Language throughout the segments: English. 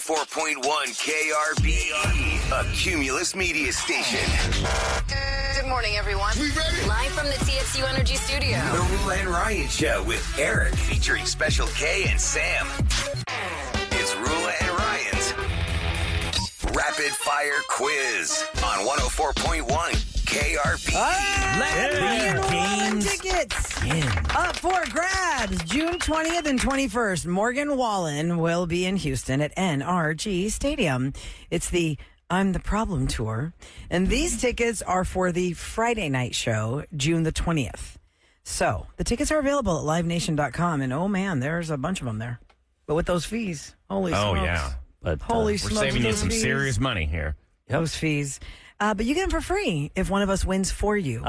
104.1 KRBE, a Cumulus media station. Good morning, everyone. We ready? Live from the TXU Energy Studio. The Roula and Ryan Show with Eric, featuring Special K and Sam. It's Roula and Ryan's Rapid Fire Quiz on 104.1 KRBE. Let's game tickets up for grabs June 20th and 21st. Morgan Wallen will be in Houston at NRG Stadium. It's the I'm the Problem Tour. And these tickets are for the Friday night show, June the 20th. So the tickets are available at livenation.com. And oh man, there's a bunch of them there. But with those fees, holy smokes. Oh, yeah. But Holy we're smokes, saving you those some fees. serious money here. Those fees. But you get them for free if one of us wins for you.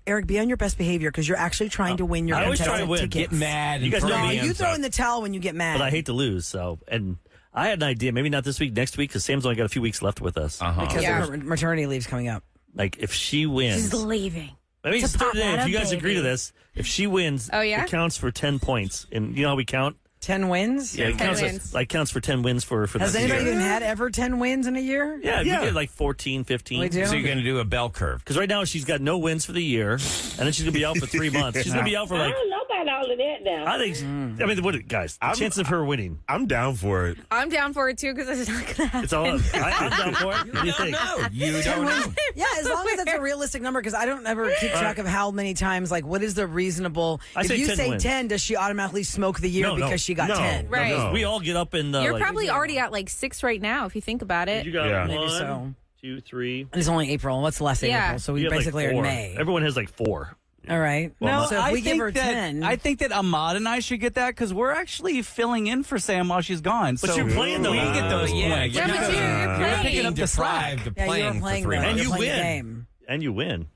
Eric, be on your best behavior because you're actually trying to win your I always try to win. tickets. Get mad. You guys and know throw No, me you in, throw so- in the towel when you get mad. But I hate to lose, so. And I had an idea, maybe not this week, next week, because Sam's only got a few weeks left with us. because Yeah. her maternity leave's coming up. Like, if she wins. She's leaving. I mean, to just throw it pop in. out If you a guys agree to baby. this, if she wins, Oh, yeah? it counts for 10 points. And you know how we count? 10 wins? Yeah, it 10 counts, wins. counts for 10 wins for Has this anybody year. even had ever 10 wins in a year? Yeah, you get like 14, 15. We do? So you're going to do a bell curve. Because right now she's got no wins for the year, and then she's going to be out for 3 months. She's going to be out for I like, don't know about all of that now. I think, I mean, what, guys, the chances of her winning. I'm down for it. I'm down for it, too, because it's not going to happen. It's all, I'm down for it. What do you think? You don't know. Yeah, as long as that's a realistic number, because I don't ever keep track of how many times, like, what is the reasonable... I if say you 10 say wins. 10, does she automatically smoke the year No, because she got no. 10? Right. No. We all get up and You're like, probably already at like 6 right now, if you think about it. You got Yeah. Maybe 1, so. 2, 3. And it's only April. What's less than Yeah. April? So we You have, like, basically are in 4. May. Everyone has like 4. All right. Well, so if we give her that, 10... I think that Ahmad and I should get that because we're actually filling in for Sam while she's gone. But so you're playing though. we get those points. Yeah, but you're You're picking playing. up the slack. Deprived of yeah, you playing were for playing 3 though. months. And You're you playing the win. game. And you win.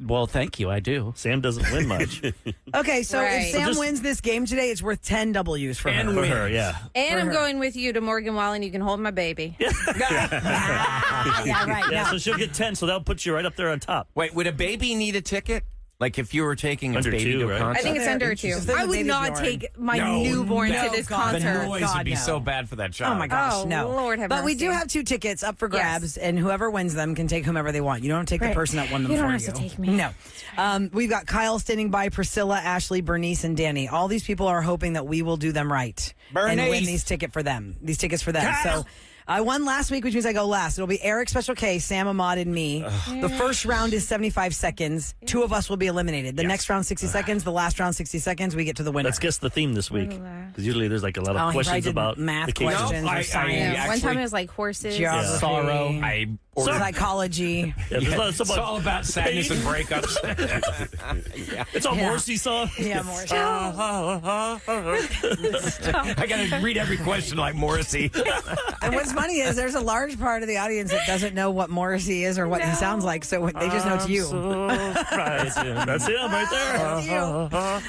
Well, thank you. I do. Sam doesn't win much. Okay, so Right. if Sam just- wins this game today, it's worth 10 W's for her. For her, yeah. And I'm her. going with you to Morgan Wallen. You can hold my baby. Yeah, right. Yeah, now. so she'll get 10, so that'll put you right up there on top. Wait, would a baby need a ticket? Like if you were taking a Under baby 2, to a right? concert? I think it's under a 2. If there's I a would baby not born. take my No, newborn no, to this God, The concert. noise God, would be no. so bad for that child. Oh my gosh, Oh, no. Lord have but we do mercy. have 2 tickets up for Yes. grabs, and whoever wins them can take whomever they want. You don't take the Right. person that won them You don't for have you. to take me. No. We've got Kyle standing by, Priscilla, Ashley, Bernice, and Danny. All these people are hoping that we will do them right and win Bernice. these tickets for them. So I won last week, which means I go last. It'll be Eric, Special K, Sam, Ahmad, and me. The first round is 75 seconds. 2 of us will be eliminated. The next round, 60 seconds. The last round, 60 seconds. We get to the winner. Let's guess the theme this week. Because usually there's like a lot Oh, of he questions probably did about math the cases. questions No, or I- science. Yeah, one actually- time it was like horses. Geography. Sorrow. I Psychology. Yeah, there's a lot of It's stuff all about sadness and breakups. It's all Morrissey song. Yeah, more. I got to read every question like Morrissy. And what's funny is there's a large part of the audience that doesn't know what Morrissey is or what he sounds like, so they just know it's you. That's him right there. It's you.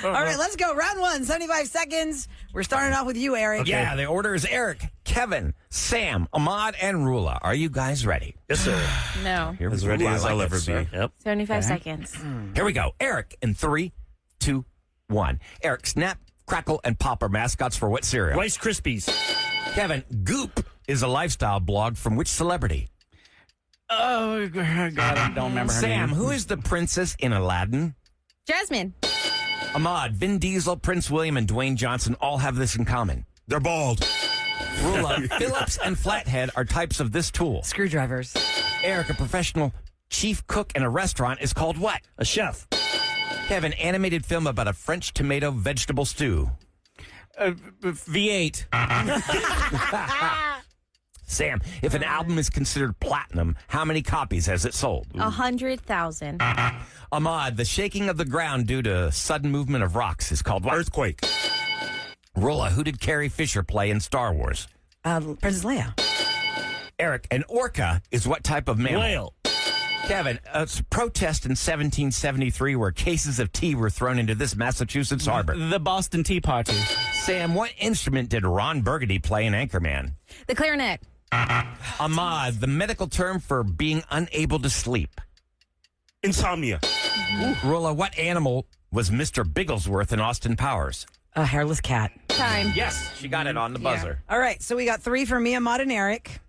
All right, let's go. Round 1, 75 seconds. We're starting off with you, Eric. Yeah, the order is Eric, Kevin, Sam, Ahmad, and Rula. Are you guys ready? Yes, sir. No. Here As we ready go. I as like I'll it, ever sir. be. Yep. 75 seconds. Here we go. Eric in 3, 2, 1. Eric, Snap, Crackle, and Pop are mascots for what cereal? Rice Krispies. Kevin, Goop is a lifestyle blog from which celebrity? Oh, God, I don't remember her Sam, name. who is the princess in Aladdin? Jasmine. Ahmad, Vin Diesel, Prince William, and Dwayne Johnson all have this in common. They're bald. Rula, Phillips, and Flathead are types of this tool. Screwdrivers. Eric, a professional chief cook in a restaurant, is called what? A chef. Kevin, animated film about a French tomato vegetable stew. V8. Sam, if an album is considered platinum, how many copies has it sold? 100,000. Ahmad, the shaking of the ground due to sudden movement of rocks is called what? Earthquake. Rula, who did Carrie Fisher play in Star Wars? Princess Leia. Eric, an orca is what type of mammal? Whale. Kevin, a protest in 1773 where cases of tea were thrown into this Massachusetts harbor. The Boston Tea Party. Sam, what instrument did Ron Burgundy play in Anchorman? The clarinet. Ahmad, the medical term for being unable to sleep. Insomnia. Rula, what animal was Mr. Bigglesworth in Austin Powers? A hairless cat. Time. Yes, she got it on the buzzer. All right, so we got 3 for Mia, Maud, and Eric.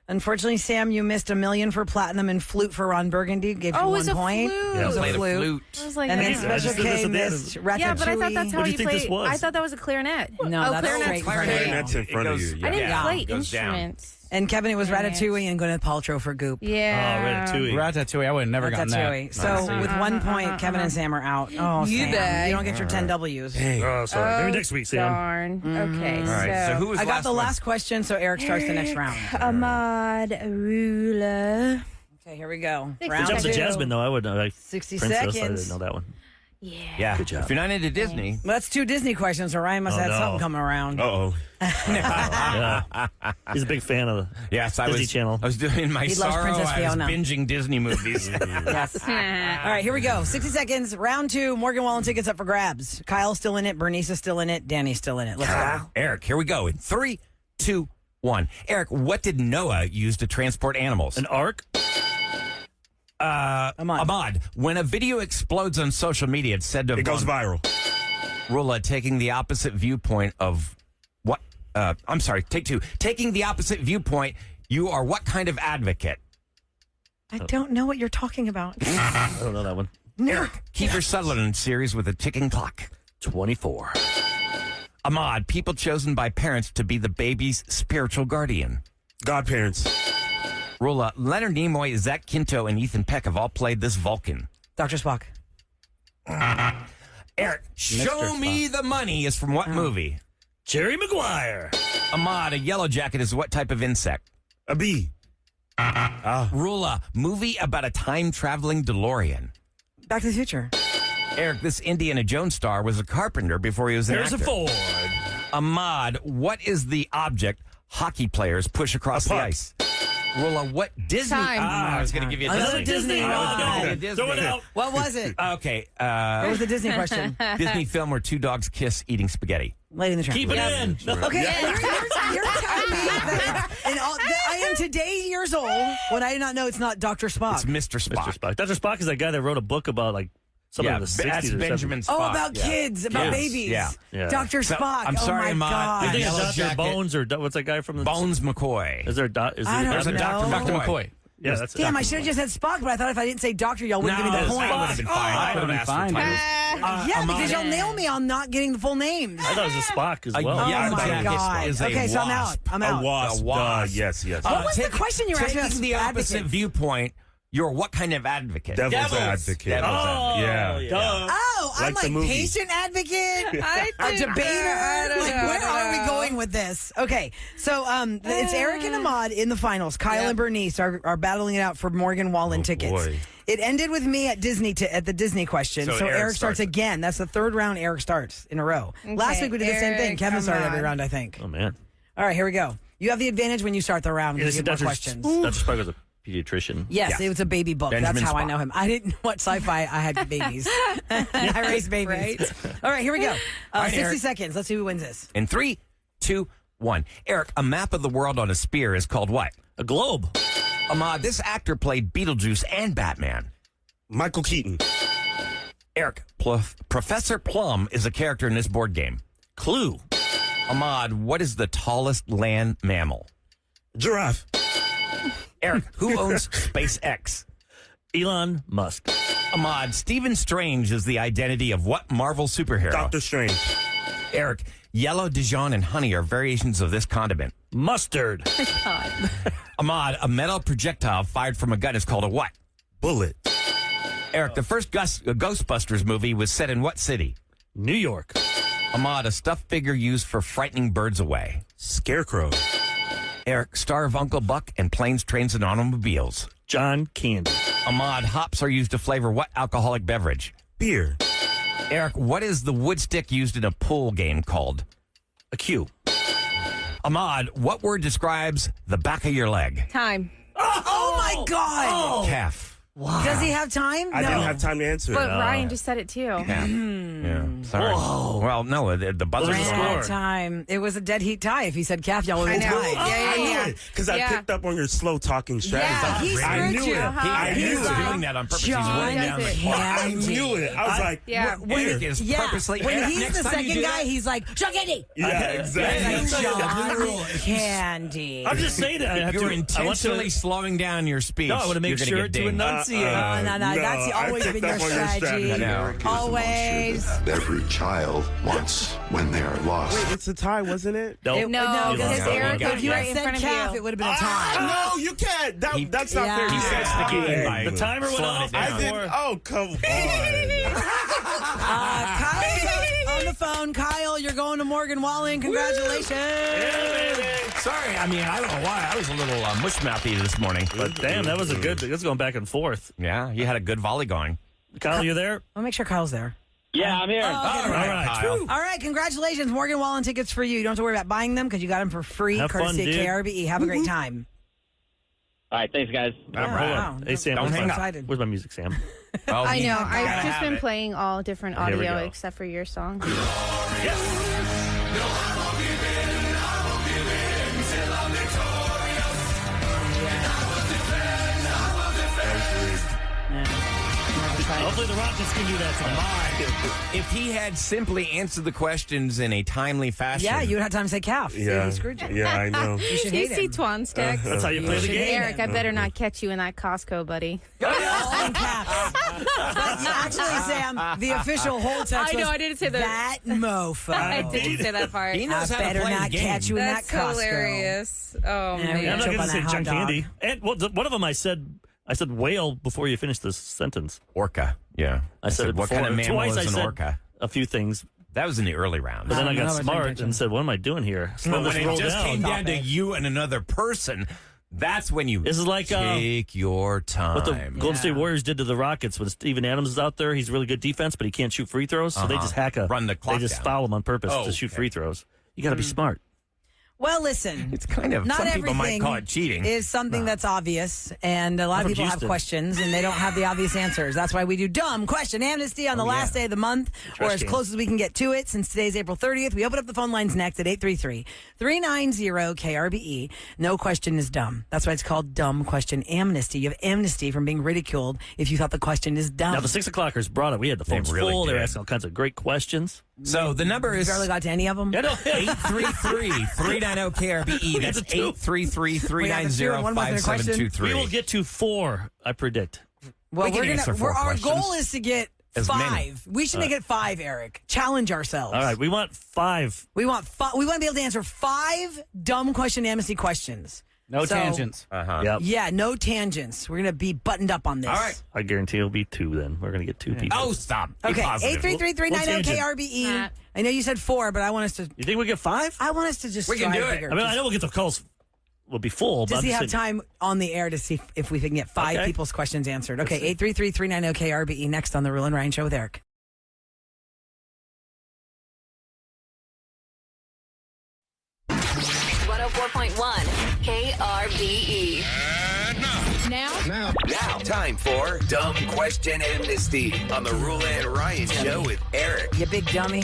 Unfortunately, Sam, you missed $1 million for platinum and flute for Ron Burgundy. Gave you Oh, it 1 was a point. flute. It was a Played flute. I was like, And then I Special just did this K at the end. missed Ratatouille. yeah, but I thought that's how What do you you think this played. was? I thought that was a clarinet. No, oh, that's clarinet's straight for clarinet. me. Clarinet's in front of you. I didn't Yeah. play It goes down. instruments. And Kevin, it was Right. Ratatouille and Gwyneth Paltrow for Goop. Yeah. Oh, Ratatouille. Ratatouille, I would have never gotten Ratatouille. that. So with 1 point, Kevin and Sam are out. Oh, You Sam, bet. you don't get your 10 W's. Oh, sorry. Maybe next week, Sam. Darn. Okay, All right, so who was I got the one? last question, so Eric starts the next round. Ahmad Roula. Okay, here we go. Good Good Round job to 2. Jasmine, though. I would know. Like, 60 Princess, I seconds. didn't know that one. Yeah. Good job. If you're not into Disney, Well, that's 2 Disney questions, so Ryan must have had no. something coming around. Uh-oh. Yeah. He's a big fan of the yes, I Disney was. Channel. I was doing my He loves sorrow. Princess I was Fiona. binging Disney movies. Yes. All right, here we go. 60 seconds. Round 2. Morgan Wallen tickets up for grabs. Kyle's still in it. Bernice is still in it. Danny's still in it. Let's go. Eric, here we go. In 3, 2, 1. Eric, what did Noah use to transport animals? An arc? Ahmad. When a video explodes on social media, it's said to have It goes gone- viral. Roula, taking the opposite viewpoint of what? I'm sorry, take 2. Taking the opposite viewpoint, you are what kind of advocate? I don't know what you're talking about. I don't know that one. Eric, Kiefer Sutherland series with a ticking clock. 24. Ahmad, people chosen by parents to be the baby's spiritual guardian. Godparents. Roula, Leonard Nimoy, Zach Quinto, and Ethan Peck have all played this Vulcan. Dr. Spock. Eric, Show Me the Money is from what movie? Jerry Maguire. Ahmad, a yellow jacket is what type of insect? A bee. Roula, movie about a time-traveling DeLorean. Back to the Future. Eric, this Indiana Jones star was a carpenter before he was an There's a actor. Ford. Ahmad, what is the object hockey players push across the puck. ice? Rolla, what Disney? Time. I was going to give you a Another Disney. Disney. I was gonna No. give you a Disney. Throw it out. What was it? Okay. What was the Disney question? Disney film where 2 dogs kiss eating spaghetti. Lady in the Tramp. Keep it in. Okay, you're telling me that I am today years old when I did not know it's not Dr. Spock. It's Mr. Spock. Mr. Spock. Dr. Spock is that guy that wrote a book about like something in the 60s that's or Benjamin something. Spock. Oh, about yeah. kids, about Yes, babies. yeah. Dr. So, Spock. I'm sorry, oh my Ahmad. God. You think Yellow it's Dr. jacket. Bones or what's that guy from the Bones McCoy. Is there is I there don't Dr. know. Dr. McCoy. Yeah, that's Damn, I should have just said Spock, but I thought if I didn't say doctor, y'all wouldn't give me the No, point. that would have been fine. I would have been asked for fine, titles. Yeah, Ahmad, because y'all nail me on not getting the full names. I thought it was a Spock as A well. yellow Oh my jacket God. is a Okay, so I'm out. wasp. I'm A out. wasp. A wasp. Yes, yes. What was the question you were asking Taking us? the opposite Advocates. viewpoint, you're what kind of advocate? Devil's advocate. Oh, Yeah. Oh, I'm Like the like movie. patient advocate, a debater. Like, where are we going with this? Okay, so it's Eric and Ahmad in the finals. Kyle and Bernice are battling it out for Morgan Wallen tickets. boy. It ended with me at Disney at the Disney question. So So Eric Eric starts starts. again. That's the third round. Eric starts in a row. Last week we did the same thing. Eric, Kevin started come every on. round, I think. Oh, man. All right, here we go. You have the advantage when you start the round. Yeah, because you this have more is questions. Dr. Spock was a pediatrician. Yes, Yeah. it was a baby book. Benjamin That's how I Spock. know him. I didn't watch sci-fi. I had babies. I raised babies. All right, here we go. right, 60 Eric. seconds. Let's see who wins this. In 3, 2, 1. Eric, a map of the world on a spear is called what? A globe. Ahmad, this actor played Beetlejuice and Batman. Michael Keaton. Eric, Professor Plum is a character in this board game. Clue. Ahmad, what is the tallest land mammal? Giraffe. Eric, who owns SpaceX? Elon Musk. Ahmad, Stephen Strange is the identity of what Marvel superhero? Doctor Strange. Eric, yellow, Dijon, and honey are variations of this condiment. Mustard. Ahmad, a metal projectile fired from a gun is called a what? Bullet. Eric, the first Ghostbusters movie was set in what city? New York. Ahmad, a stuffed figure used for frightening birds away. Scarecrow. Eric, star of Uncle Buck and Planes, Trains, and Automobiles. John Candy. Ahmad, hops are used to flavor what alcoholic beverage? Beer. Eric, what is the wood stick used in a pool game called? A Q. Ahmad, what word describes the back of your leg? Time. Oh, my God. Calf. Does he have time? I didn't have time to answer. But Ryan just said it too. Yeah. Sorry. Whoa. Well, no, the buzzer Ran Ran score. out of time. It was a dead heat tie. If he said calf, y'all would have been tied. I knew it because I picked up on your slow talking strategy. Yeah, he I screwed knew you. it. Uh-huh. He He's was like, doing that on purpose. John He's writing down does the it. I knew it. I was like, Yeah. Eric is purposely. When Eric, he's next the time you second do guy, that- he's like, Chuckity! yeah, exactly. John Candy. I'm just saying that. I have You to. were I want intentionally to. slowing down your speech. No, I want to make You're gonna sure get to dinged. enunciate. No, that's I always picked been your up on your strategy. I know. Eric is the Always. monster that every child wants when they are lost. Wait, it's a tie, wasn't it? No, No, because lost. Eric Got was If you right had in said front of calf, you. it would have been a tie. No, you can't. That's not Yeah. fair. He You said said sticky sticky. by the timer went slowing off. it down. I did. Oh, come on. Kyle's on the phone. Kyle, you're going to Morgan Wallen. Congratulations. Sorry, I mean, I don't know why. I was a little mush-mouthy this morning. But damn, that was a good. That's going back and forth. Yeah, you had a good volley going. Kyle, you there? I'll make sure Kyle's there. Yeah, I'm here. Oh, okay. All right, Kyle. All right, congratulations. Morgan Wallen tickets for you. You don't have to worry about buying them because you got them for free, Have fun, courtesy dude. of KRBE. Have a great time. All right, thanks, guys. All right. Wow. Hey, Sam, Don't where's hang my- up. Excited. Where's my music, Sam? Oh, I know. you I've gotta just have been it. playing all different Here we audio go. except for your song. Hopefully the Rockets can do that tonight. If he had simply answered the questions in a timely fashion. Yeah, you would have time to say calf. See, Yeah, he screwed you. yeah, I know. You should You hate see him. Twan's text. That's how you play the should game. Eric, I better not catch you in that Costco, buddy. All in caps. But actually, Sam, the official whole text I know, was, I didn't say that. that mofo. I didn't say that part. He knows I how to better play the not game. catch you in That's that Costco. hilarious. Oh, Yeah, I'm man. not Choke going to on say that hot Chuck dog. Candy. And well, one of them I said whale before you finished this sentence. Orca. Yeah. I said it what before. kind of mammal Twice is I an said orca? a few things, That was in the early rounds. but then I I got wasn't paying smart attention. and said, "What am I doing here? Slow But when this it roll just down." came down to you and another person, that's when you This is like take your time. what the Golden State Warriors did to the Rockets when Steven Adams is out there. He's really good defense, but he can't shoot free throws, so they just Run the clock They just down. foul him on purpose Oh, to shoot okay. free throws. You got to be smart. Well, listen. It's kind of, Not some everything people might call it cheating. is something that's obvious, and a lot I'm of from people have Houston. questions, and they don't have the obvious answers. That's why we do dumb question amnesty on the last day of the month, or as can. close as we can get to it. Since today's April 30th, we open up the phone lines next at 833-390-KRBE. No question is dumb. That's why it's called dumb question amnesty. You have amnesty from being ridiculed if you thought the question is dumb. Now the 6 o'clockers brought it. We had the phones really full. They were did. asking all kinds of great questions. So the number You is barely got to any of them. Yeah, no, 833-390-KRBE. That's We got to two. 833-390-5723. we will get to 4. I predict. Well, We can answer 4 our questions. goal is to get As 5. many. We should make it 5, Eric. Challenge ourselves. All right, we want 5. We want we want to be able to answer 5 dumb question amnesty questions. No So- tangents. Yep. Yeah, no tangents. We're gonna be buttoned up on this. All right. I guarantee it'll be 2. Then we're going to get 2 people. Oh, stop. Be Okay. positive. 833-390-KRBE. Matt. I know you said 4, but I want us to. You think we get 5? I want us to just. We can strive do it. bigger. I mean, I know we'll get the calls. We'll be full. But Does I'm he just have saying- time on the air to see if we can get 5 Okay. people's questions answered? Okay. 833-390-KRBE next on the Roula and Ryan Show with Eric. KRBE. Now, time for Dumb Question Amnesty on the Roula and Ryan Show with Eric. You big dummy.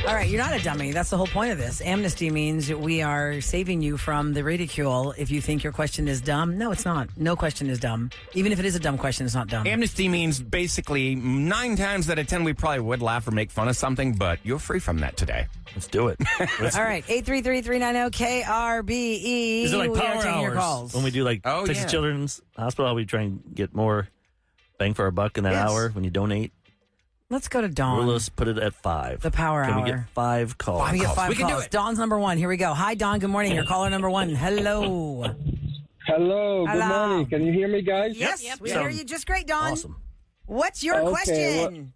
All right, you're not a dummy. That's the whole point of this. Amnesty means we are saving you from the ridicule if you think your question is dumb. No, it's not. No question is dumb. Even if it is a dumb question, it's not dumb. Amnesty means basically 9 times out of 10 we probably would laugh or make fun of something, but you're free from that today. Let's do it. All right, 833-390-KRBE. Is it like We are power taking your hours? calls. When we do like Oh, Texas yeah. Children's Hospital, we try and get more bang for our buck in that Yes. hour when you donate. Let's go to Dawn. Let's put it at 5. The power Can we hour. get 5 calls? We get calls. 5 We can do calls. it. Dawn's number 1. Here we go. Hi, Dawn. Good morning. You're caller number 1. Hello. Hello. Good Hello. morning. Can you hear me, guys? Yes, we hear you just great, Dawn. Awesome. What's your Okay, question?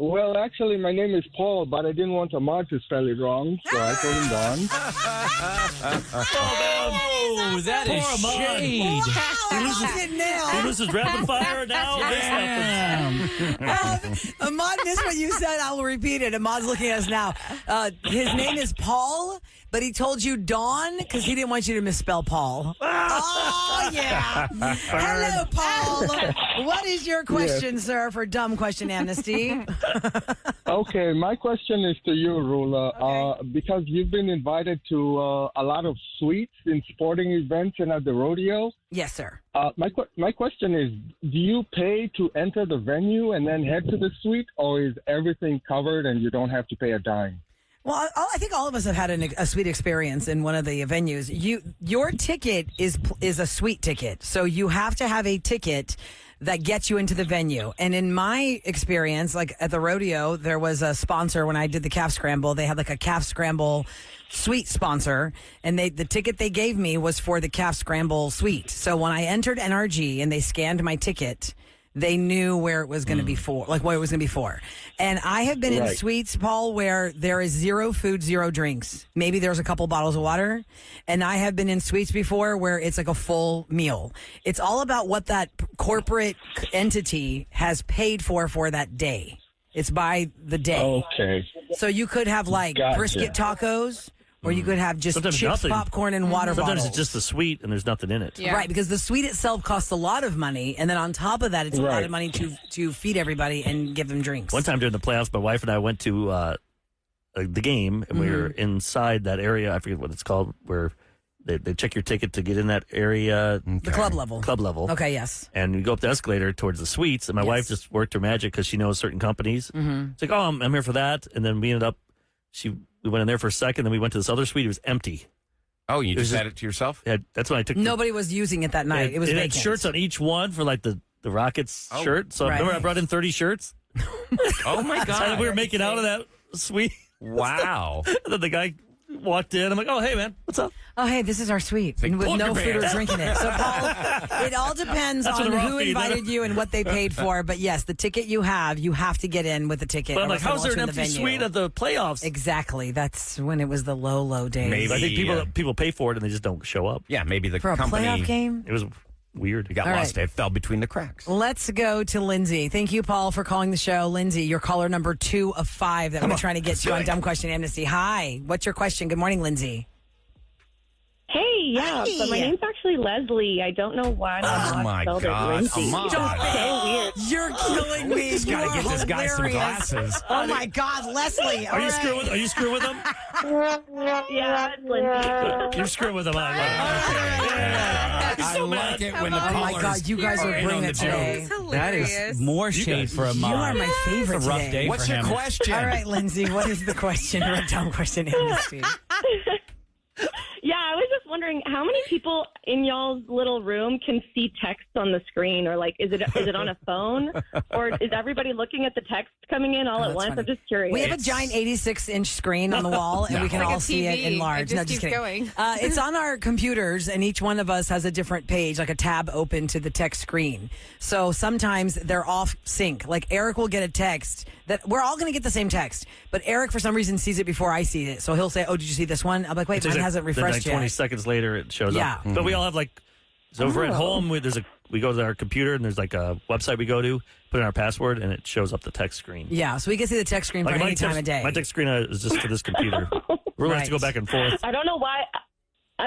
Well, actually, my name is Paul, but I didn't want Ahmad to spell it wrong, so I told him Don. Oh, that Poor Ahmad. Wow, that was it now. He loses rapid fire now. This happens. Ahmad missed what you said. I will repeat it. Ahmad's looking at us now. His name is Paul, but he told you Dawn because he didn't want you to misspell Paul. Oh, yeah. Hello, Paul. What is your question, sir, for dumb question amnesty? Okay, my question is to you, Roula. Because you've been invited to a lot of suites in sporting events and at the rodeo. Yes, sir. My question is, do you pay to enter the venue and then head to the suite, or is everything covered and you don't have to pay a dime? Well, I think all of us have had a sweet experience in one of the venues. Your ticket is a suite ticket, so you have to have a ticket that gets you into the venue. And in my experience, like at the rodeo, there was a sponsor when I did the calf scramble. They had like a calf scramble suite sponsor, and the ticket they gave me was for the calf scramble suite. So when I entered NRG and they scanned my ticket, they knew where it was going to be for, like what it was going to be for. And I have been in suites, Paul, where there is 0 food, 0 drinks. Maybe there's a couple bottles of water. And I have been in suites before where it's like a full meal. It's all about what that corporate entity has paid for that day. It's by the day. Okay. So you could have like brisket tacos, or you could have just Sometimes chips, nothing. popcorn, and water Sometimes bottles. it's just the suite and there's nothing in it. Yeah. Right, because the suite itself costs a lot of money, and then on top of that, it's a lot of money to feed everybody and give them drinks. One time during the playoffs, my wife and I went to the game, and we were inside that area. I forget what it's called, where they check your ticket to get in that area. The club level. Club level. Okay, yes. And we go up the escalator towards the suites, and my wife just worked her magic because she knows certain companies. Mm-hmm. It's like, oh, I'm here for that. And then we ended up, we went in there for a second, then we went to this other suite. It was empty. Oh, you just had it to yourself? Yeah, that's when I took. Nobody was using it that night. It was It had vacant. shirts on each one for like the Rockets shirt. So remember I brought in 30 shirts? Oh, my God. So we were making out of that suite. Wow. And then the guy walked in. I'm like, oh, hey, man, what's up? Oh, hey, this is our suite Like, with pull no your food or pants. drink in it. So, Paul, it all depends That's on what the who raw feed, invited you and what they paid for. But yes, the ticket you have to get in with the ticket. But I'm or like, else they how's won't there an let you in empty the venue. suite at the playoffs? Exactly. That's when it was the low days. Maybe. I think people pay for it and they just don't show up. Yeah, maybe the For a company playoff game? It was weird. It got All lost. right. It fell between the cracks. Let's go to Lindsay. Thank you, Paul, for calling the show. Lindsay, you're caller number 2 of 5 that we're trying to get to on Dumb Question Amnesty. Hi. What's your question? Good morning, Lindsay. Hey, yeah, Hi. but my name's actually Leslie. I don't know why Oh, my spelled God. it Lindsay. Ahmad. So weird. You're killing me. Just got to get this guy some glasses. Oh, my God, Leslie. Are you screwing with them? Yeah, it's Lindsay. You're screwing with them. I like it when the Oh, my callers God, you guys are in on bringing the it today. It's That hilarious. is more shade for a You mom. are my favorite It's a rough today. day What's for your him. question? All right, Lindsay, what is the question? Or a Dumb Question Amnesty. Yeah, I was just wondering how many people in y'all's little room can see text on the screen, or like, is it on a phone, or is everybody looking at the text coming in all at that's once? funny. I'm just curious. We have a giant 86-inch screen on the wall, and we can Like a all see it TV. enlarged. It No, just just keeps kidding. going. It's on our computers, and each one of us has a different page, like a tab open to the text screen. So sometimes they're off sync. Like Eric will get a text that we're all going to get the same text, but Eric for some reason sees it before I see it. So he'll say, "Oh, did you see this one?" I'm like, "Wait, mine hasn't refreshed Then 20 yet." seconds later, it shows Yeah. up. But we all have like, so over at home, we go to our computer and there's like a website we go to, put in our password, and it shows up the text screen. Yeah, so we can see the text screen for Like any time of day. My text screen is just for this computer. We're going to go back and forth. I don't know why. I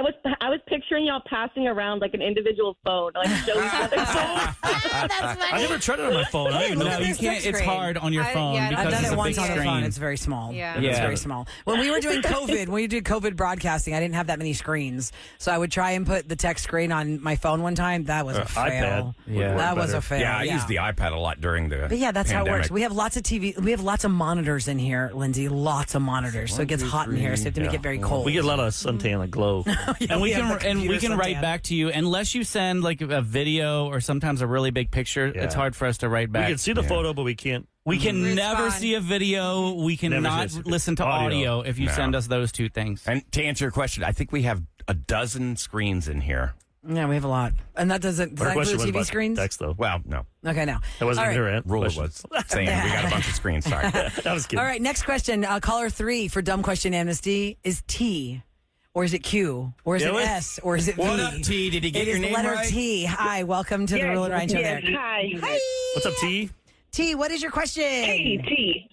was picturing y'all passing around like an individual phone, like show each other. I never tried it on my phone. I don't even know. No, you There's can't. text It's screen. hard on your phone yeah, because I've done it's it a once big on the screen. phone. It's very small. Yeah. It's Yeah. very small. When we were doing COVID broadcasting, I didn't have that many screens. So I would try and put the text screen on my phone one time. That was a fail. iPad. Yeah. That was better. a fail. Yeah, I used the iPad a lot during the But yeah, that's how it pandemic. works. We have lots of TV. We have lots of monitors in here, Lindsay. Lots of monitors. So it gets hot in here. So you have to make it very cold. We get a lot of suntan, like glow. And we have the can computer write suntan. back to you unless you send like a video or sometimes a really big picture. Yeah. It's hard for us to write We back. can see the photo, but we can't. We can Respond. never see a video. We Never cannot see a- listen to audio. audio if you No. send us those two things. And to answer your question, I think we have a dozen screens in here. Yeah, we have a lot. And that does Our that question include was TV about screens? text, though. Well, no. Okay, no. That wasn't All even right. her Rula question. was saying we got a bunch of screens. Sorry. That was kidding. All right, next question. Caller 3 for Dumb Question Amnesty is T. Or is it Q? Or is Yeah, it what? S? Or is it V? What up, T? Did he get It your is name letter right? T. Hi, welcome to the Rule and Ryan Show there. Hi. What's up, T? T, what is your question? Hey, T.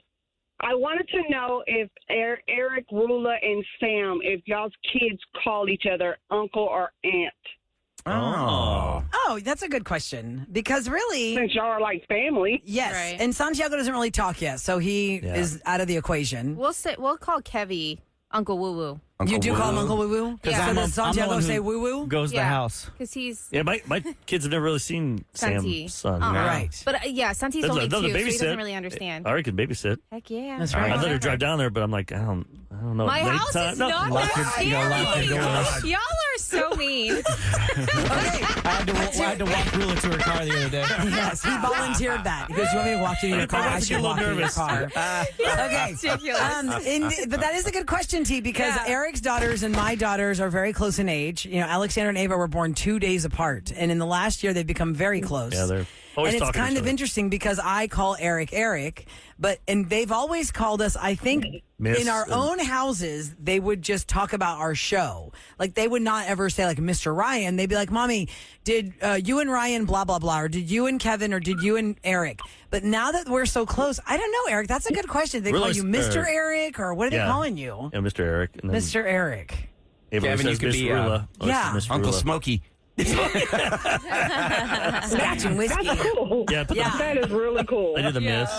I wanted to know if Eric, Roula, and Sam, if y'all's kids call each other uncle or aunt. Oh. know. That's a good question because really, Since y'all are like family. yes. Right. And Santiago doesn't really talk yet, so he is out of the equation. We'll call Kevy Uncle Woo Woo. You do call him Uncle Woo Woo? Yeah. So I'm does the Santiago one say who Woo Woo? Goes to the house. Because he's Yeah, my kids have never really seen Santi. Sam's son. Oh. Right. But yeah, Santi's That's only another 2, so he babysit. doesn't really understand. Ari can babysit. Heck yeah. That's right. I'd let her drive down there, but I'm like, I don't know. My house Nighttime- is no. not Lock that your- you gotta lock your scary. doors. Y'all are so mean. I had to walk Roula to her car the other day. Yes, he volunteered that. He goes, you want me to walk you to your car? I should get a little walk you to your nervous. car. Okay. Ridiculous. But that is a good question, T, because Eric's daughters and my daughters are very close in age. You know, Alexander and Ava were born 2 days apart. And in the last year, they've become very close. Yeah, they're always and it's talking to kind each of other. interesting because I call Eric, and they've always called us, I think, Miss in our and- own houses, they would just talk about our show. Like, they would not ever say, like, Mr. Ryan. They'd be like, Mommy, did you and Ryan blah, blah, blah, or did you and Kevin, or did you and Eric? But now that we're so close, I don't know, Eric. That's a good question. They call you Mr. Eric, or what are they calling you? Yeah, Mr. Eric. And then Mr. Eric. Ava Kevin, says you could Miss be, Roula. yeah. Miss Uncle Roula. Smokey. Scotch and whiskey. That's cool. Yeah, put Yeah. That is really cool. I do the miss.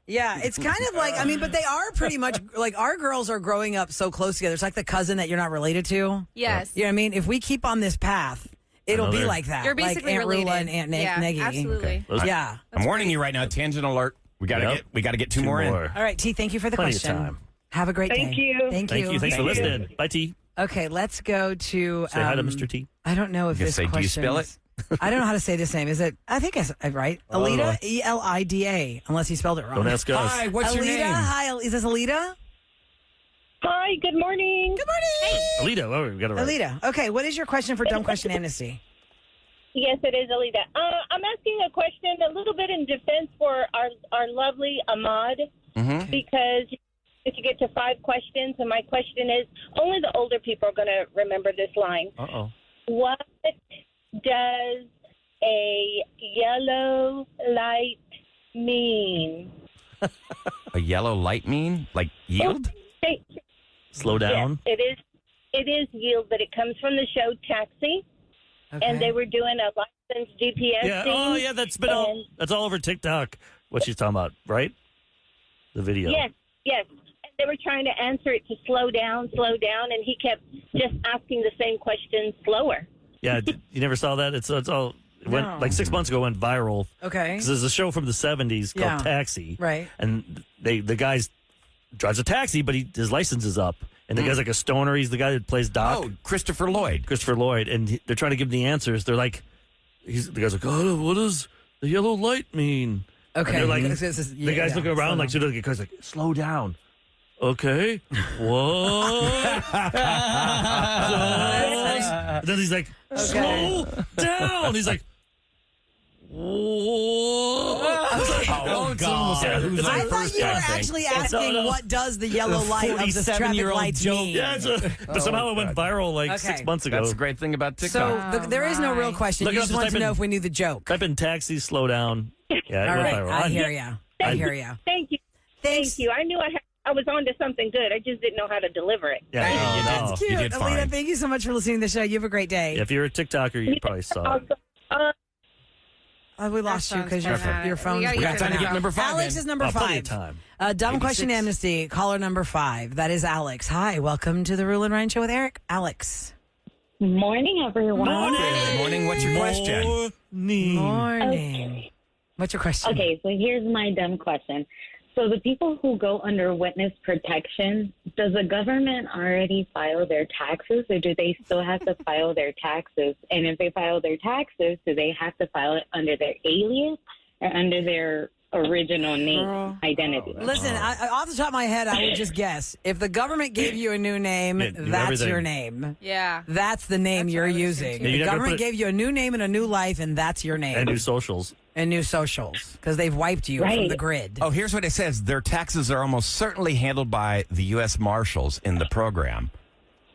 Yeah, it's kind of like, I mean, but they are pretty much like our girls are growing up so close together. It's like the cousin that you're not related to. Yes. You know what I mean? If we keep on this path, it'll be Another- like that. You're basically like Aunt related. Roula and Aunt yeah, Neggy. absolutely. Those- Yeah. I'm warning you right now. Tangent alert. We gotta get two more in. All right, T, thank you for the Plenty of question. time. Have a great Thank day. you. Thank Thank you. Thanks for Thank you. listening. Bye, T. Okay, let's go to. Say hi to Mr. T. I don't know if You this say, do you question. spell it? I don't know how to say this name. Is it? I think I'm right. I don't know. Alida, Elida, unless he spelled it wrong. Don't ask us. Hi, what's Alida, your name? hi. Is this Alida? Hi, good morning. Good morning. Alita. Oh, we got it right. Alida. Okay, what is your question for Dumb Question Amnesty? Yes, it is, Alita. I'm asking a question a little bit in defense for our lovely Ahmad, because if you get to 5 questions, and my question is, only the older people are going to remember this line. Uh-oh. What does a yellow light mean? A yellow light mean? Like yield? Slow down. Yes, it is yield, but it comes from the show Taxi. Okay. And they were doing a licensed GPS Yeah. thing. Oh, yeah. That's been that's all over TikTok. What she's talking about, right? The video. Yes. And they were trying to answer it to slow down, and he kept just asking the same question slower. Yeah. You never saw that? It's all. It went No. like 6 months ago. Went viral. Okay. 'Cause there's a show from the 70s called Yeah. Taxi. Right. And the guy drives a taxi, but his license is up. And the guy's like a stoner. He's the guy that plays Doc. Oh, Christopher Lloyd. And they're trying to give him the answers. They're like, the guy's like, oh, what does the yellow light mean? Okay. And they're like, This is- the guy's looking slow around like, down. so the guy's like, slow down. Okay. What? And then he's like, slow down. He's like, whoa. Oh, God. I thought you were actually asking what does the yellow light of the traffic 47-year-old lights joke. mean? Yeah, but somehow it went viral like Okay. 6 months ago. That's the great thing about So TikTok. there is no real question. Look You it just up, wanted just to type know in- if we knew the joke. Type in taxi, slow down. Yeah, it All went right. viral. I hear you. I hear you. Thank you. Thanks. Thank you. I knew I was on to something good. I just didn't know how to deliver it. Yeah, no. That's cute. You did Alita, fine. thank you so much for listening to the show. You have a great day. If you're a TikToker, you probably saw it. We lost you because your phone. We got time to get number 5 Alex in. is number Plenty of 5. time. Dumb question amnesty. Caller number 5. That is Alex. Hi, welcome to the Rule and Ryan Show with Eric. Alex. Morning, everyone. Good morning. What's your question? Morning. What's your question? Okay, so here's my dumb question. So the people who go under witness protection, does the government already file their taxes, or do they still have to file their taxes? And if they file their taxes, do they have to file it under their alias or under their original name, identity? Listen, off the top of my head, I would just guess. If the government gave you a new name, Yeah, do that's everything. your name. Yeah. That's the name That's you're what I was using. thinking. Yeah, you The never government put it- gave you a new name and a new life, and that's your name. And new socials. And new socials, because they've wiped you from Right. the grid. Oh, here's what it says. Their taxes are almost certainly handled by the U.S. Marshals in the program.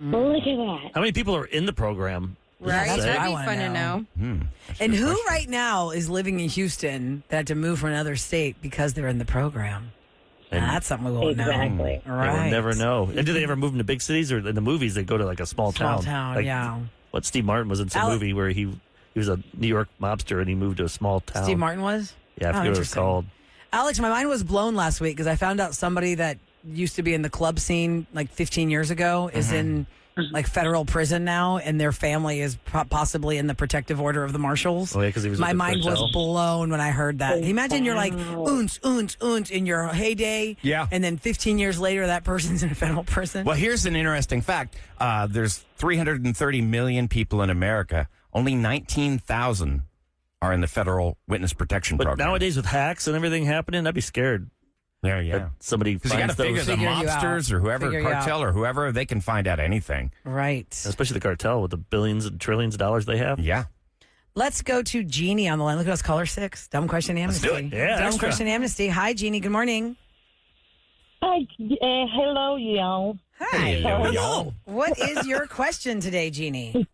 Well, look at that. How many people are in the program? Right? that's what That'd I be wanna fun to know. know. And who right now is living in Houston that had to move from another state because they're in the program? And That's something we won't Exactly. know. they Right. will never know. And do they ever move into big cities, or in the movies they go to like a small Small town? town, Like yeah. What Steve Martin was in some Ale- movie where he He was a New York mobster, and he moved to a small town. Steve Martin was? Yeah, I forget what it was interesting. called. Alex, my mind was blown last week because I found out somebody that used to be in the club scene like 15 years ago is in like federal prison now, and their family is possibly in the protective order of the marshals. Oh, yeah, because he was My with the mind was cartel. blown when I heard that. Imagine you're like, oons in your heyday. Yeah. And then 15 years later, that person's in a federal prison. Well, here's an interesting fact. There's 330 million people in America. Only 19,000 are in the federal witness protection But program. nowadays with hacks and everything happening, I'd be scared. There, yeah. that somebody Because you got finds to figure those. the mobsters or whoever, Figure you cartel out. or whoever, they can find out anything. Right. Especially the cartel with the billions and trillions of dollars they have. Yeah. Let's go to Jeannie on the line. Look at us, caller 6. Dumb question amnesty. do it. Yeah, Dumb extra. question amnesty. Hi, Jeannie. Good morning. Hi, hello, y'all. Hi. Hello, y'all. What is your question today, Jeannie?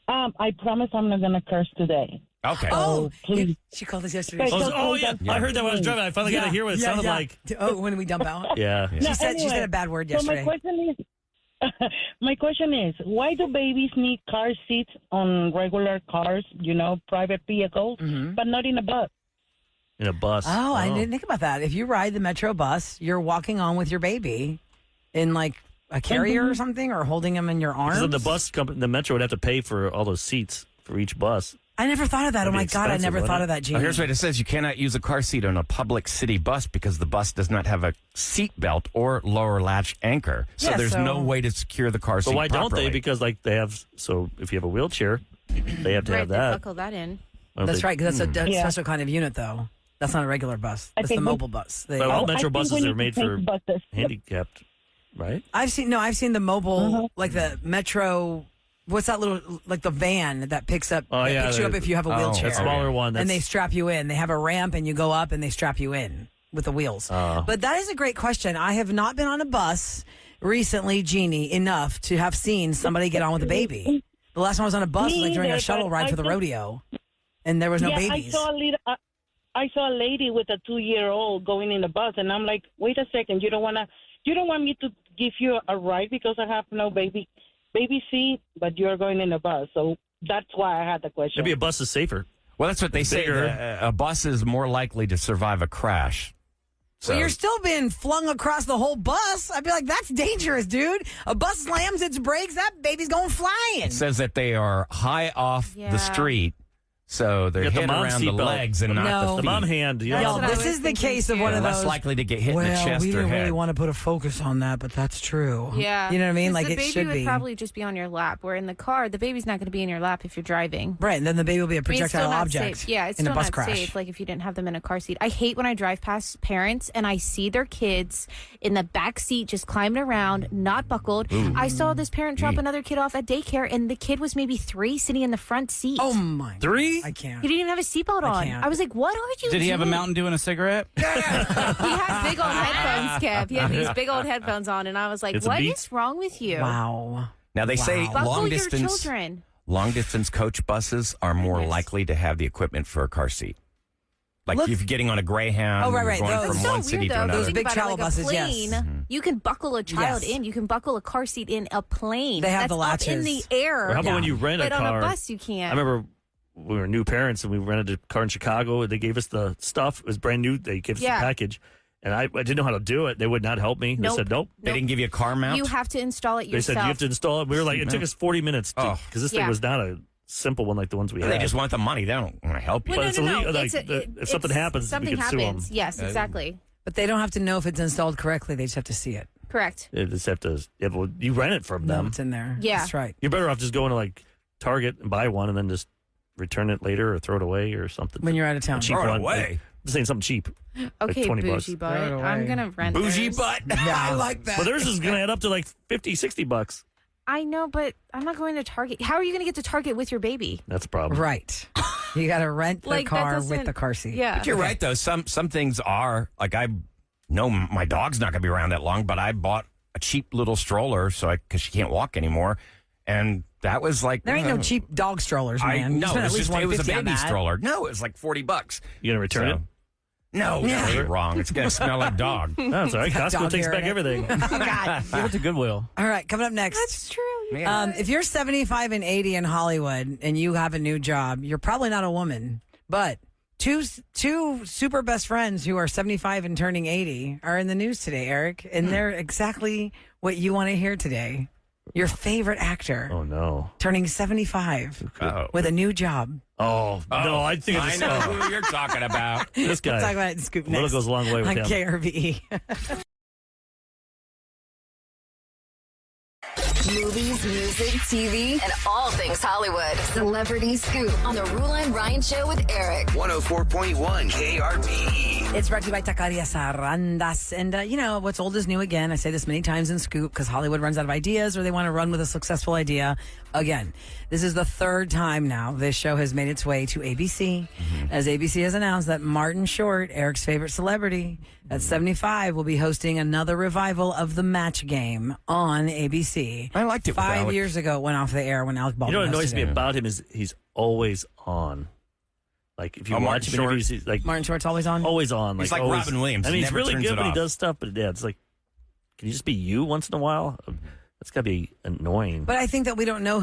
I promise I'm not going to curse today. Okay. Oh, please. she called us yesterday. Oh, yeah. I heard that when I was driving. I finally got to hear what it sounded like. Oh, when we dump out? Yeah. She said a bad word So yesterday. my question is, why do babies need car seats on regular cars, private vehicles, but not in a bus? In a bus. Oh, I didn't think about that. If you ride the Metro bus, you're walking on with your baby in like a carrier or something, or holding him in your arms. So the bus company, the Metro would have to pay for all those seats for each bus. I never thought of that. Oh That'd my be God, I expensive, never wouldn't thought it? of that, Jeannie. Here's what it says. You cannot use a car seat on a public city bus because the bus does not have a seat belt or lower latch anchor. So Yeah, there's so- no way to secure the car seat But why don't properly. they? Because they have. So if you have a wheelchair, they have to Right, have they that. buckle that in. That's right, because that's a Yeah. special kind of unit, though. That's not a regular bus. That's the think mobile bus. They- But all I Metro think buses we are need made to for take buses. handicapped, right? I've seen the mobile, like the Metro. What's that little, like the van that picks up, Oh, that yeah, picks you up if you have a wheelchair. That smaller one. And they strap you in. They have a ramp, and you go up, and they strap you in with the wheels. But that is a great question. I have not been on a bus recently, Jeannie, enough to have seen somebody get on with a baby. The last time I was on a bus was like during a Neither, shuttle but ride I for the think- rodeo, and there was no babies. I saw a lady with a 2-year-old going in the bus, and I'm like, wait a second, you don't want me to give you a ride because I have no baby seat, but you're going in a bus. So that's why I had the question. Maybe a bus is safer. Well, that's what they say. Bigger. A bus is more likely to survive a crash. So Well, you're still being flung across the whole bus. I'd be like, that's dangerous, dude. A bus slams its brakes, that baby's going flying. it says that they are high off Yeah. the street, so they're Get the hit mom around the seatbelt. legs and not No. the feet. The mom hand. You That's know, what I this was is the thinking case of too. one of They're those. less likely to get hit in the chest we or didn't head. really want to put a focus on that, but that's true. Yeah. You know what I mean? 'Cause Like the it baby should would be. probably just be on your lap. Where in the car, the baby's not going to be in your lap if you're driving. Right, and then the baby will be a I mean, it's still projectile not object safe. Yeah, it's in still a bus not crash. safe. Like if you didn't have them in a car seat. I hate when I drive past parents and I see their kids in the back seat just climbing around, not buckled. I saw this parent drop another kid off at daycare, and the kid was maybe 3 sitting in the front seat. Oh my! 3? I can't. He didn't even have a seatbelt on. can't. I was like, "What are you?" Did he have a doing? Mountain Dew and a cigarette? He had big old headphones, Kev. He had these big old headphones on, and I was like, It's a "What beat. is wrong with you?" Wow. Now they say Wow. Buckle long your distance coach buses are more Goodness. likely to have the equipment for a car seat. Like Look- if you're getting on a Greyhound, Oh, right, you're right, going those. from That's so one city weird, to though. another. Those Think big about it, travel like buses, a yes. plane, you can buckle a child Yes. in. You can buckle a car seat in a plane. They have That's the up in latches. the air. Or how about when you rent but a car? on a bus, you can't. I remember we were new parents and we rented a car in Chicago. And they gave us the stuff. It was brand new. They gave us Yeah. the package. And I didn't know how to do it. They would not help me. Nope. They said, nope. They didn't give you a car mount? You have to install it They yourself. said, you have to install it. We were like, it took us 40 minutes Oh. because this Yeah. thing was not a simple one like the ones we They had. just want the money. They don't want to help you. Well, But it's illegal, like, if something happens, we something could sue 'em. happens. Yes, exactly. But they don't have to know if it's installed correctly. They just have to see it. Correct. You just have to, well, you rent it from No, them. it's in there. Yeah. That's right. You're better off just going to like Target and buy one and then just return it later or throw it away or something. When you're out of town. A cheap Throw it one. away. I'm saying something cheap. Okay, $20 bougie butt. Throw it I'm away. gonna rent Bougie theirs. butt. I like that. But theirs is going to add up to like $50-$60. I know, but I'm not going to Target. How are you going to get to Target with your baby? That's a problem. Right. You got to rent the Like, that car with doesn't- the car seat. Yeah. But you're right, though. Some things are, like I know my dog's not going to be around that long, but I bought a cheap little stroller because she can't walk anymore. And that was like... There ain't no cheap dog strollers, man. You No, spend it at was, least it was a $150 on baby that. stroller. No, it was like $40. You going to return it? No, you're wrong. It's going to smell like dog. No, it's all right. got Costco dog takes hair back in it. everything. God. Give it to Goodwill. All right, coming up next. That's true. If you're 75 and 80 in Hollywood and you have a new job, you're probably not a woman. But two super best friends who are 75 and turning 80 are in the news today, Eric. And they're exactly what you want to hear today. Your favorite actor. Oh, no. Turning 75 with a new job. Oh, no, I think I know who you're talking about. This guy. We'll talk about it in Scoop next. Little goes a long way with on him. KRVE. Movies, music, TV, and all things Hollywood. Celebrity Scoop on the Roula and Ryan Show with Eric. 104.1 KRBE. It's brought to you by Taqueria Sarandas. And, what's old is new again. I say this many times in Scoop because Hollywood runs out of ideas or they want to run with a successful idea again. This is the third time now this show has made its way to ABC. As ABC has announced that Martin Short, Eric's favorite celebrity, at 75, will be hosting another revival of The Match Game on ABC. I liked it. 5 years ago, it went off the air when Alec Baldwin. You know what annoys hosted me it. about him is he's always on. Like if you Martin watch him Short. interviews, he's like Martin Short's always on? always on. He's like always, Robin Williams. I mean, he's Never really turns good it when he off. does stuff, but it's like, can you just be you once in a while? That's got to be annoying. But I think that we don't know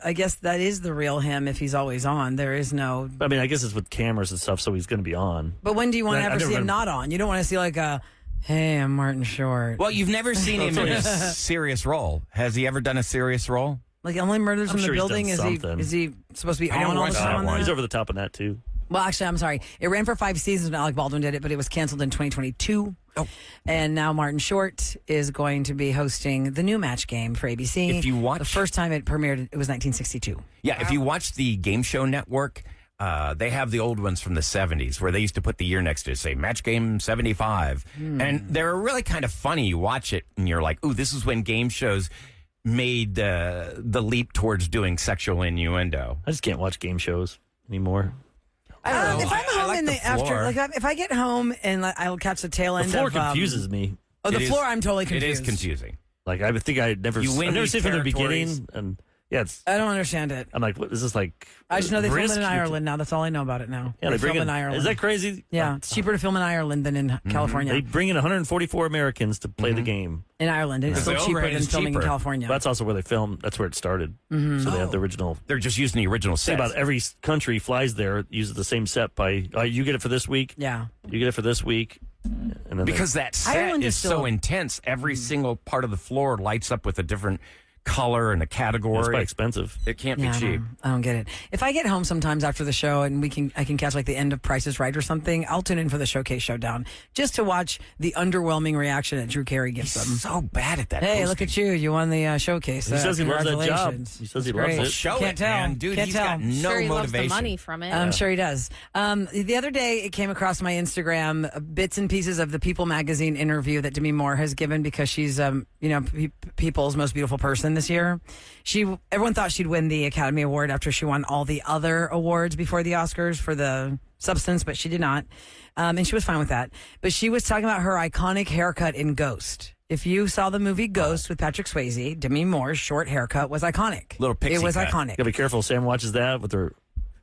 I guess that is the real him if he's always on. There is no. I mean, I guess it's with cameras and stuff, so he's going to be on. But when do you want to I've ever never see him been- not on? You don't want to see like a, hey, I'm Martin Short. Well, you've never seen him in a serious role. Has he ever done a serious role? Like Only Murders I'm in sure the he's Building? done something. Is he supposed to be I don't on all watch the that time on one. that? He's over the top on that, too. Well, actually, I'm sorry. It ran for 5 seasons when Alec Baldwin did it, but it was canceled in 2022. Oh. And now Martin Short is going to be hosting the new Match Game for ABC. If you watch- the first time it premiered, it was 1962. Yeah, if you watch the Game Show Network, they have the old ones from the 70s where they used to put the year next to it, say Match Game 75. And they're really kind of funny. You watch it and you're like, ooh, this is when game shows made the leap towards doing sexual innuendo. I just can't watch game shows anymore. I don't know. If I'm I home like in the the after, floor. if I get home and I'll catch the tail The end floor of confuses me. Oh, the It is- floor, I'm totally It confused. is confusing. Like I would think I've never You win seen these it from the territories. beginning, and yeah, it's. I don't understand it. I'm like, what is this like? I just know they film risk? it in Ireland now. That's all I know about it now. Yeah, they bring film in in Ireland. Is that crazy? Yeah, it's cheaper to film in Ireland than in California. They bring in 144 Americans to play the game. In Ireland, it's still The cheaper overhead than is filming in cheaper. California. That's also where they film. That's where it started. So they have the original. They're just using the original Say set. about every country flies there, uses the same set by. You get it for this week. Yeah. You get it for this week. And then Because that set Ireland is is so still- intense. Every single part of the floor lights up with a different color and a it's category. quite expensive. It can't Yeah, be cheap. I don't get it. If I get home sometimes after the show and I can catch like the end of Price is Right or something, I'll tune in for the Showcase Showdown just to watch the underwhelming reaction that Drew Carey gives He's them. so bad at that. Hey, hosting. look at you! You won the showcase. He says he loves that job. Congratulations. He says he That's loves great. it. Show Can't it, tell. man. Dude, Can't he's tell. got no Sure, he loves the motivation. money from it. I'm sure he does. The other day, it came across my Instagram bits and pieces of the People magazine interview that Demi Moore has given because she's, People's most beautiful person this year. Everyone thought she'd win the Academy Award after she won all the other awards before the Oscars for the substance, but she did not, and she was fine with that. But she was talking about her iconic haircut in Ghost. If you saw the movie Ghost with Patrick Swayze, Demi Moore's short haircut was iconic. Little pixie It was cut. iconic. You gotta be careful. Sam watches that with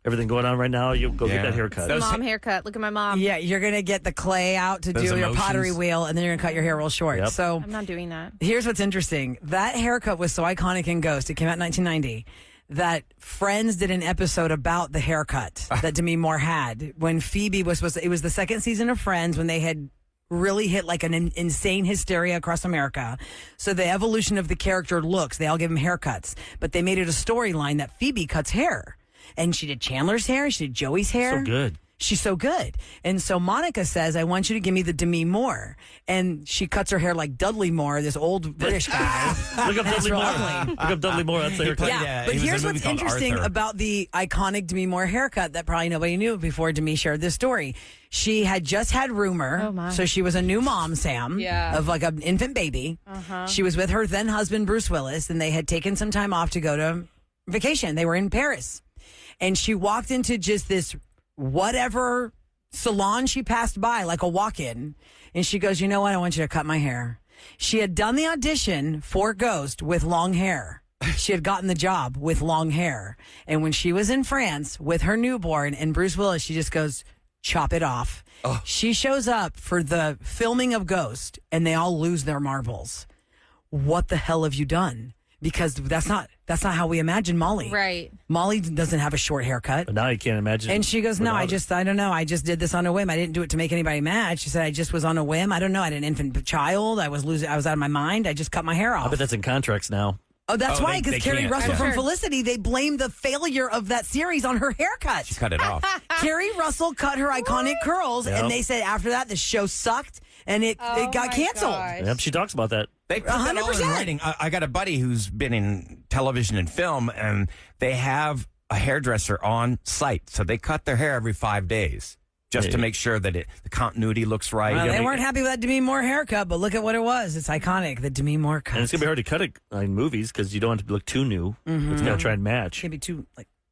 everything going on right now. You'll go Yeah. get that haircut. Those- Mom haircut. Look at my mom. Yeah, you're going to get the clay out to Those do your emotions. pottery wheel, and then you're going to cut your hair real short. Yep. So I'm not doing that. here's what's interesting. That haircut was so iconic in Ghost. It came out in 1990. That Friends did an episode about the haircut that Demi Moore had when Phoebe was supposed to. It was the second season of Friends when they had really hit like an insane hysteria across America. So the evolution of the character looks, they all give him haircuts, but they made it a storyline that Phoebe cuts hair. And she did Chandler's hair, she did Joey's hair. So good. She's so good. And so Monica says, I want you to give me the Demi Moore. And she cuts her hair like Dudley Moore, this old British guy. Look up That's Dudley real Moore. ugly. Look up Dudley Moore. That's the haircut. Yeah, but he was in here's a movie what's called interesting Arthur. about the iconic Demi Moore haircut that probably nobody knew before Demi shared this story. She had just had rumor, Oh, my. so she was a new mom, Sam, Yeah. of like an infant baby. Uh-huh. She was with her then husband, Bruce Willis, and they had taken some time off to go to vacation. They were in Paris. And she walked into just this whatever salon she passed by, like a walk-in, and she goes, you know what? I want you to cut my hair. She had done the audition for Ghost with long hair. She had gotten the job with long hair. And when she was in France with her newborn and Bruce Willis, she just goes, chop it off. She shows up for the filming of Ghost and they all lose their marbles. What the hell have you done? because that's not how we imagine Molly. Right. Molly doesn't have a short haircut. But now you can't imagine. And she goes, no, I don't know. I just did this on a whim. I didn't do it to make anybody mad. She said, I just was on a whim. I don't know. I had an infant child. I was out of my mind. I just cut my hair off. I bet that's in contracts now. Oh, that's why, because Carrie Russell Yeah. from Felicity, they blamed the failure of that series on her haircut. She cut it off. Carrie Russell cut her iconic curls, Yep. and they said after that, the show sucked, and it got canceled. Yep, she talks about that. They put that all in 100%. writing. I got a buddy who's been in television and film, and they have a hairdresser on site. So they cut their hair every 5 days just to make sure that the continuity looks right. Well, they weren't happy with that Demi Moore haircut, but look at what it was. It's iconic, the Demi Moore cut. And it's going to be hard to cut it in movies because you don't have to look too new. It's got to try and match. Can't be too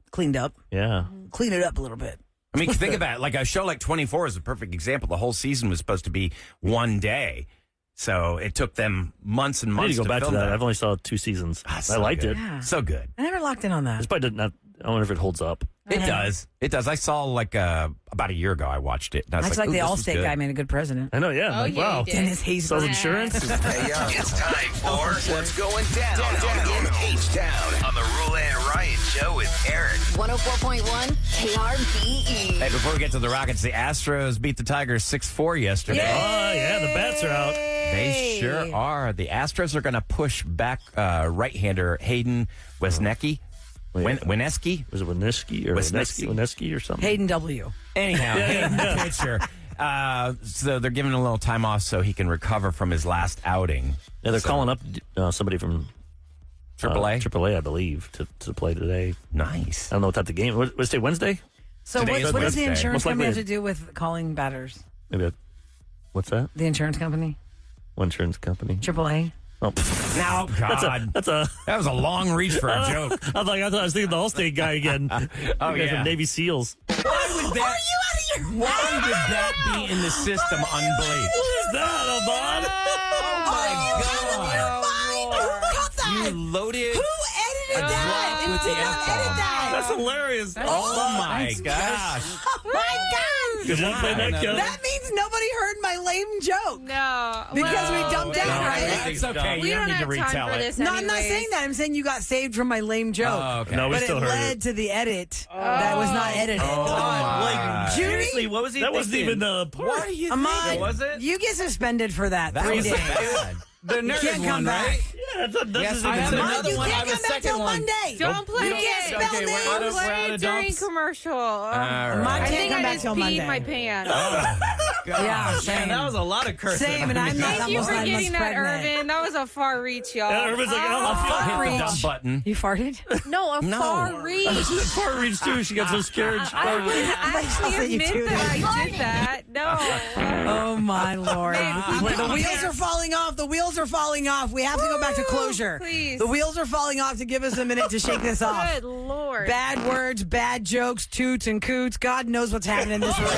cleaned up. Yeah. Clean it up a little bit. I mean, think about it. Like a show like 24 is a perfect example. The whole season was supposed to be one day. So it took them months and I months need to go back to film that. I've only saw 2 seasons. I liked it. Yeah. So good. I never locked in on that. It's probably not. I wonder if it holds up. It does. It does. I saw about a year ago. I watched it. And I was That's like "Ooh, the this was Allstate good." guy made a good president. I know. Yeah. Oh, like, yeah, wow. he did. Dennis Hayes. Sells insurance. It's time for What's Going Down in H-Town on the Roula and Ryan Show with Eric. 104.1 KRBE. Hey, before we get to the Rockets, the Astros beat the Tigers 6-4 yesterday. Oh, yeah. The bats are out. They sure are. The Astros are going to push back right-hander Hayden Wesneski. Weneski? Was it Wineski or Wineski or something? Hayden W. Anyhow, Hayden, the pitcher. So they're giving him a little time off so he can recover from his last outing. Yeah, they're calling up somebody from AAA? AAA, I believe, to play today. Nice. I don't know what type of game. What's it, Wednesday? So Today is what does the Wednesday. insurance Most likely company have to do with calling batters? Maybe. What's that? The insurance company? What insurance company? AAA? Oh, No, God. That was a long reach for a joke. I thought I was thinking the Allstate guy again. Oh, The guy yeah. from Navy SEALs. Why would that, why would that be in the system unbelief? What is that, Amon? You loaded Who edited that? with the Did not F-bomb. edit that. That's hilarious. Oh, my gosh. Oh, my God. Did you play that, Kelly? That means nobody heard my lame joke. No. Because we dumped out, right? It's okay. We You don't don't need to have retell time for it. this No, I'm not anyways. saying that. I'm saying you got saved from my lame joke. Oh, okay. No, we But still it heard led it. to the edit that was not edited. Like, Judy? seriously, what was he That wasn't thinking? even the part. What are you Amon, thinking? Was it? you get suspended for that, That 3 was days. bad. The You nerd can't come one, back. right? Yeah, that's Yes, I have even Amon, another you one. I can't have a come back second till one. Monday. Don't play You it. can't spell Okay, we're out names. of- Play it during dumps. commercial. All Mine right. I can't think come I back just till peed Monday. my pants. Yeah, same. Man, that was a lot of cursing. Same, and I'm not Thank you almost for that getting much that, pregnant. Urban. That was a far reach, y'all. Yeah, Urban's like, oh, Far Hit the reach. dump button. You farted? No, a far reach. Far reach too. She got so scared. I would actually that you admit do that I did that. No. Oh my Lord! Wait, The wheels are falling off. The wheels are falling off. We have to go back to closure. Please. The wheels are falling off to give us a minute to shake this off. Good Lord. Bad words, bad jokes, toots and coots. God knows what's happening in this room.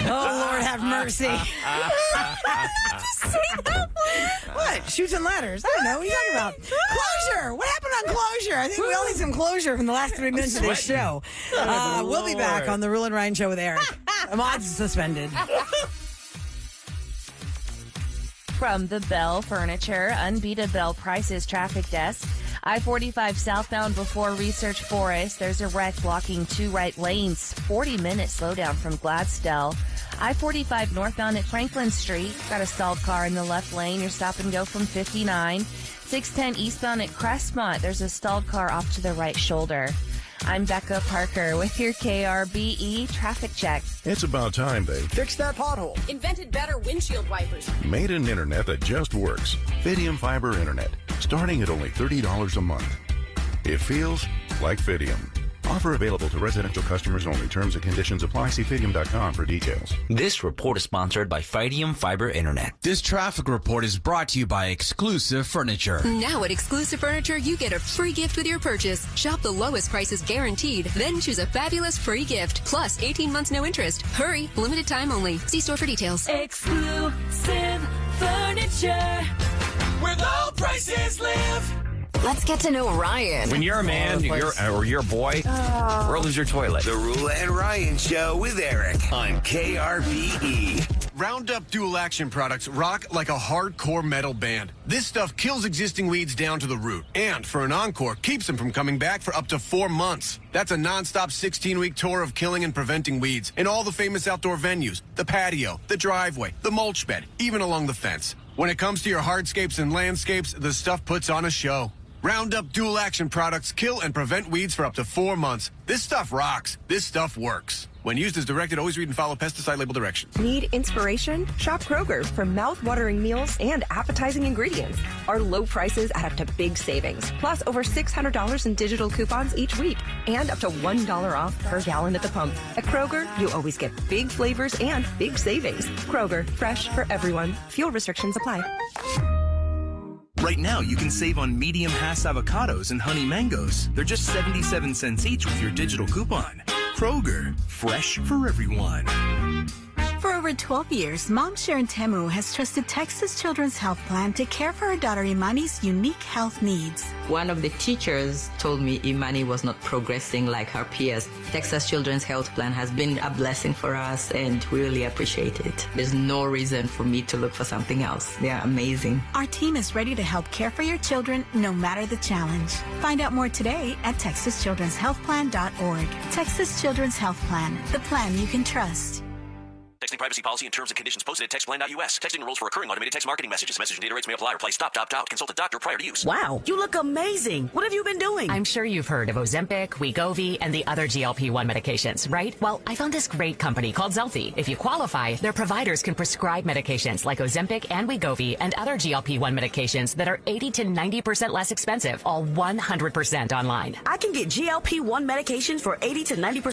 Oh Lord, have mercy. What? Shoots and ladders? I don't know. What are you talking about? Closure. What happened on closure? I think we all need some closure from the last 3 minutes of this show. We'll be back on the Rule and Ryan Show with Eric. Ahmad's suspended. From the Bell Furniture, Unbeaten Bell Prices Traffic Desk. I-45 southbound before Research Forest. There's a wreck blocking 2 right lanes. 40-minute slowdown from Gladstone. I-45 northbound at Franklin Street. Got a stalled car in the left lane. You're stop and go from 59. 610 eastbound at Crestmont. There's a stalled car off to the right shoulder. I'm Becca Parker with your KRBE traffic check. It's about time they fixed that pothole. Invented better windshield wipers. Made an internet that just works. Fidium Fiber Internet, starting at only $30 a month. It feels like Fidium. Offer available to residential customers only. Terms and conditions apply. See Fidium.com for details. This report is sponsored by Fidium Fiber Internet. This traffic report is brought to you by Exclusive Furniture. Now at Exclusive Furniture, you get a free gift with your purchase. Shop the lowest prices guaranteed. Then choose a fabulous free gift. Plus 18 months no interest. Hurry. Limited time only. See store for details. Exclusive Furniture. Where low prices live. Let's get to know Ryan. When you're a man or you're a boy, world is your toilet. The Roula and Ryan Show with Eric on KRBE. Roundup Dual Action products rock like a hardcore metal band. This stuff kills existing weeds down to the root. And for an encore, keeps them from coming back for up to 4 months. That's a non-stop 16-week tour of killing and preventing weeds in all the famous outdoor venues, the patio, the driveway, the mulch bed, even along the fence. When it comes to your hardscapes and landscapes, the stuff puts on a show. Roundup Dual Action products kill and prevent weeds for up to 4 months. This stuff rocks. This stuff works. When used as directed, always read and follow pesticide label directions. Need inspiration? Shop Kroger for mouth-watering meals and appetizing ingredients. Our low prices add up to big savings. Plus, over $600 in digital coupons each week. And up to $1 off per gallon at the pump. At Kroger, you always get big flavors and big savings. Kroger, fresh for everyone. Fuel restrictions apply. Right now, you can save on medium Hass avocados and honey mangoes. They're just 77 cents each with your digital coupon. Kroger, fresh for everyone. For over 12 years, Mom Sharon Temu has trusted Texas Children's Health Plan to care for her daughter Imani's unique health needs. One of the teachers told me Imani was not progressing like her peers. Texas Children's Health Plan has been a blessing for us, and we really appreciate it. There's no reason for me to look for something else. They are amazing. Our team is ready to help care for your children no matter the challenge. Find out more today at TexasChildren'sHealthPlan.org. Texas Children's Health Plan, the plan you can trust. Texting privacy policy and terms and conditions posted at textplan.us. Texting rules for recurring automated text marketing messages. Message and data rates may apply. Reply stop, opt out. Consult a doctor prior to use. Wow, you look amazing. What have you been doing? I'm sure you've heard of Ozempic, Wegovy, and the other GLP-1 medications, right? Well, I found this great company called Zelfie. If you qualify, their providers can prescribe medications like Ozempic and Wegovy and other GLP-1 medications that are 80 to 90% less expensive, all 100% online. I can get GLP-1 medications for 80 to 90%